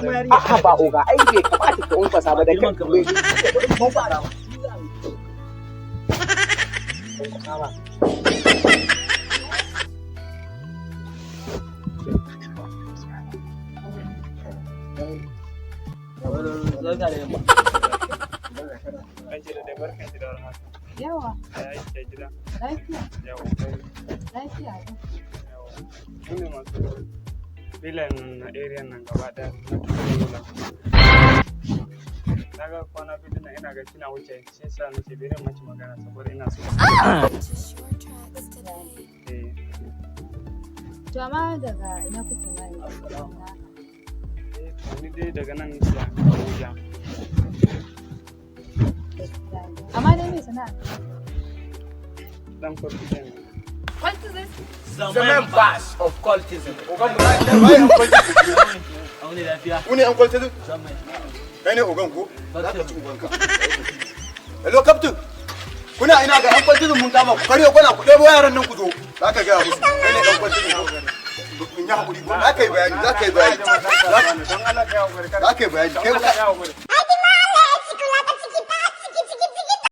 A'a ba oga ai bai kamata ka unfasa ba da kan mai mun fara ba. Yawa. Lafiya. Lafiya. Su ne masu filan area nan gaba ɗaya na ga kwana biyu nan ina ga kina wuce shi yasa nake bere mace magana saboda ina so. To amma daga ina kuke mai? Ni dai daga nan nake Abuja. Amma dai me sana'a? Dan kwamfuta ne. The members of cultism. Uni an cultism? Kai ne ogan ko? Za ka ci ubanka. Hello captain. Kuna ina ga an cultism mun kama ku karyo kuna ku ɗebo yaran nan ku zo. Za ka gaya musu. Kai ne dan cultism ko? Mun yi hakuri ko? Za ka yi bayani. Za ka yi bayani. Za ka yi bayani.